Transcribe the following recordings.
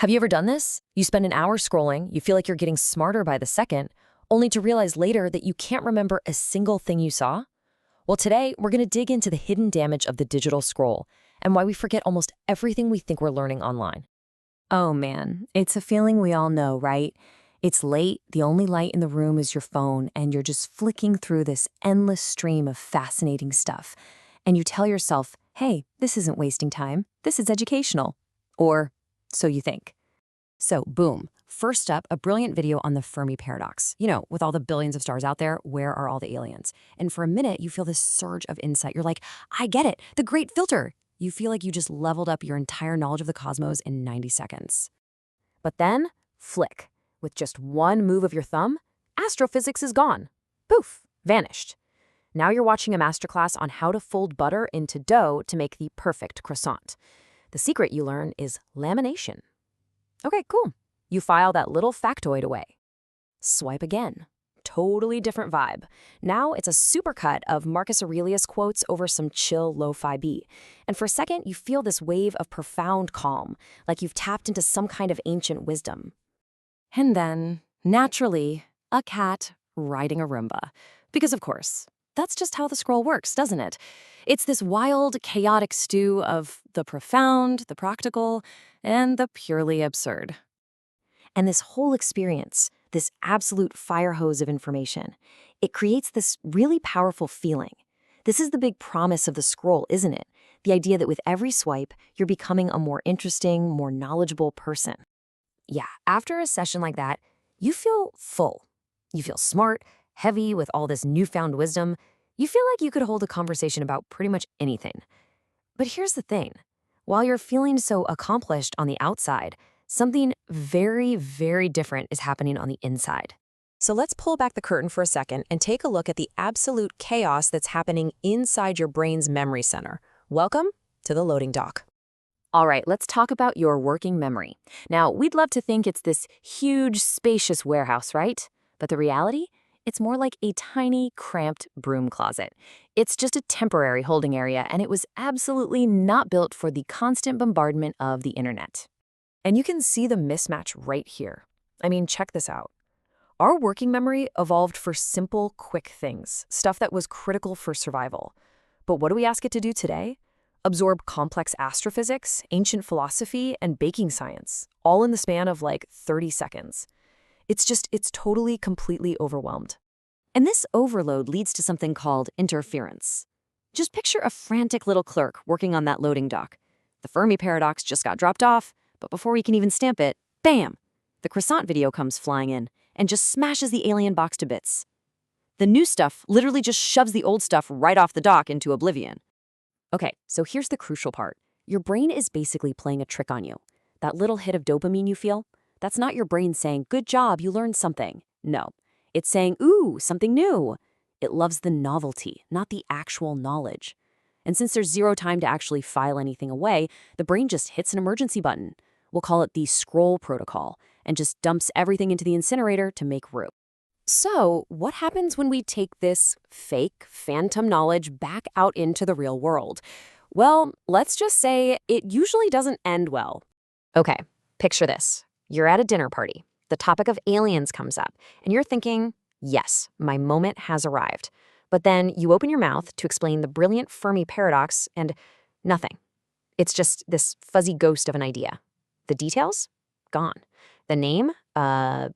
Have you ever done this? You spend an hour scrolling, you feel like you're getting smarter by the second, only to realize later that you can't remember a single thing you saw? Well, today, we're going to dig into the hidden damage of the digital scroll and why we forget almost everything we think we're learning online. Oh man, it's a feeling we all know, right? It's late, the only light in the room is your phone, and you're just flicking through this endless stream of fascinating stuff. And you tell yourself, hey, this isn't wasting time, this is educational. Or so you think. So, boom. First up, a brilliant video on the Fermi paradox. You know, with all the billions of stars out there, where are all the aliens? And for a minute, you feel this surge of insight. You're like, I get it, the great filter. You feel like you just leveled up your entire knowledge of the cosmos in 90 seconds. But then, flick. With just one move of your thumb, astrophysics is gone. Poof, vanished. Now you're watching a masterclass on how to fold butter into dough to make the perfect croissant. The secret you learn is lamination. Okay, cool. You file that little factoid away. Swipe again. Totally different vibe. Now it's a supercut of Marcus Aurelius quotes over some chill lo-fi beat. And for a second, you feel this wave of profound calm, like you've tapped into some kind of ancient wisdom. And then, naturally, a cat riding a Roomba. Because of course, that's just how the scroll works, doesn't it? It's this wild, chaotic stew of the profound, the practical, and the purely absurd. And this whole experience, this absolute fire hose of information, it creates this really powerful feeling. This is the big promise of the scroll, isn't it? The idea that with every swipe, you're becoming a more interesting, more knowledgeable person. Yeah, after a session like that, you feel full. You feel smart, heavy with all this newfound wisdom. You feel like you could hold a conversation about pretty much anything. But here's the thing. While you're feeling so accomplished on the outside, something very, very different is happening on the inside. So let's pull back the curtain for a second and take a look at the absolute chaos that's happening inside your brain's memory center. Welcome to the loading dock. All right, let's talk about your working memory. Now, we'd love to think it's this huge, spacious warehouse, right? But the reality? It's more like a tiny, cramped broom closet. It's just a temporary holding area, and it was absolutely not built for the constant bombardment of the internet. And you can see the mismatch right here. I mean, check this out. Our working memory evolved for simple, quick things, stuff that was critical for survival. But what do we ask it to do today? Absorb complex astrophysics, ancient philosophy, and baking science, all in the span of like 30 seconds. It's totally, completely overwhelmed. And this overload leads to something called interference. Just picture a frantic little clerk working on that loading dock. The Fermi paradox just got dropped off, but before he can even stamp it, bam! The croissant video comes flying in and just smashes the alien box to bits. The new stuff literally just shoves the old stuff right off the dock into oblivion. Okay, so here's the crucial part. Your brain is basically playing a trick on you. That little hit of dopamine you feel, that's not your brain saying, good job, you learned something. No, it's saying, ooh, something new. It loves the novelty, not the actual knowledge. And since there's zero time to actually file anything away, the brain just hits an emergency button. We'll call it the scroll protocol, and just dumps everything into the incinerator to make room. So, what happens when we take this fake, phantom knowledge back out into the real world? Well, let's just say it usually doesn't end well. Okay, picture this. You're at a dinner party. The topic of aliens comes up, and you're thinking, yes, my moment has arrived. But then you open your mouth to explain the brilliant Fermi paradox, and nothing. It's just this fuzzy ghost of an idea. The details? Gone. The name? The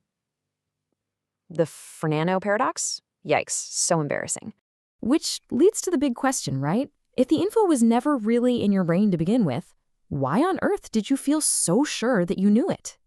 Fernando paradox? Yikes, so embarrassing. Which leads to the big question, right? If the info was never really in your brain to begin with, why on earth did you feel so sure that you knew it?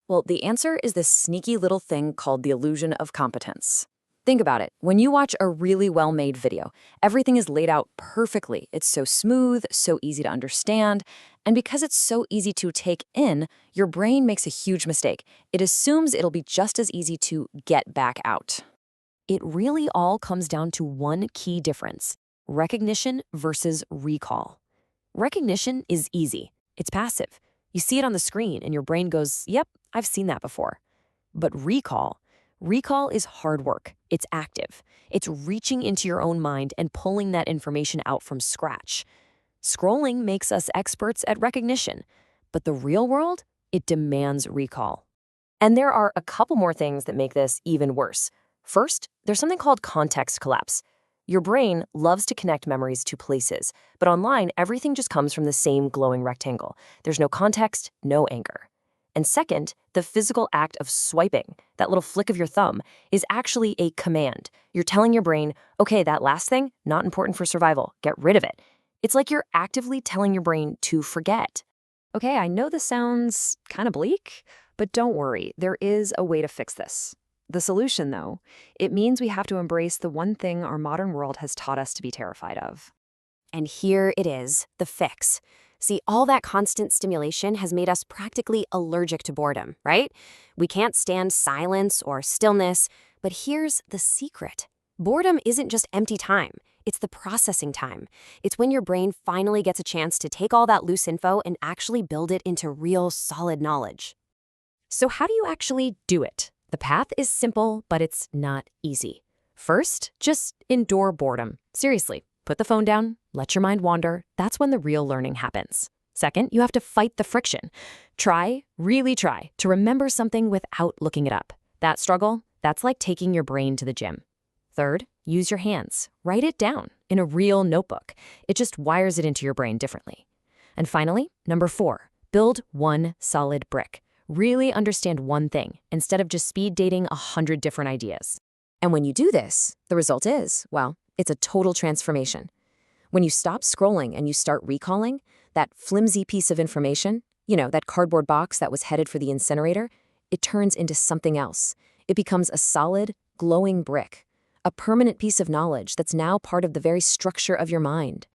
Well, the answer is this sneaky little thing called the illusion of competence. Think about it. When you watch a really well-made video, everything is laid out perfectly. It's so smooth, so easy to understand, and because it's so easy to take in, your brain makes a huge mistake. It assumes it'll be just as easy to get back out. It really all comes down to one key difference: recognition versus recall. Recognition is easy. It's passive. You see it on the screen and your brain goes, yep, I've seen that before. But recall is hard work. It's active. It's reaching into your own mind and pulling that information out from scratch. Scrolling makes us experts at recognition, but the real world, It demands recall. And there are a couple more things that make this even worse. First, there's something called context collapse. Your brain loves to connect memories to places, but online, everything just comes from the same glowing rectangle. There's no context, no anchor. And second, the physical act of swiping, that little flick of your thumb, is actually a command. You're telling your brain, okay, that last thing, not important for survival, get rid of it. It's like you're actively telling your brain to forget. Okay, I know this sounds kind of bleak, but don't worry, there is a way to fix this. The solution, though, it means we have to embrace the one thing our modern world has taught us to be terrified of. And here it is, the fix. See, all that constant stimulation has made us practically allergic to boredom, right? We can't stand silence or stillness, but here's the secret. Boredom isn't just empty time. It's the processing time. It's when your brain finally gets a chance to take all that loose info and actually build it into real, solid knowledge. So how do you actually do it? The path is simple, but it's not easy. First, just endure boredom. Seriously, put the phone down, let your mind wander. That's when the real learning happens. Second, you have to fight the friction. Try, really try, to remember something without looking it up. That struggle, that's like taking your brain to the gym. Third, use your hands. Write it down in a real notebook. It just wires it into your brain differently. And finally, number 4, build one solid brick. Really understand one thing instead of just speed dating 100 different ideas. And when you do this, the result is, well, it's a total transformation. When you stop scrolling and you start recalling, that flimsy piece of information, that cardboard box that was headed for the incinerator, it turns into something else. It becomes a solid, glowing brick, a permanent piece of knowledge that's now part of the very structure of your mind.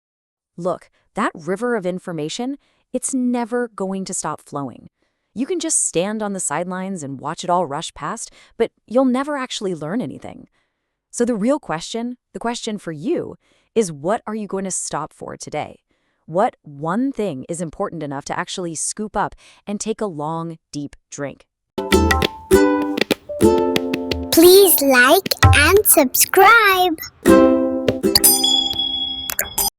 Look, that river of information, it's never going to stop flowing. You can just stand on the sidelines and watch it all rush past, but you'll never actually learn anything. So the real question, the question for you, is what are you going to stop for today? What one thing is important enough to actually scoop up and take a long, deep drink? Please like and subscribe.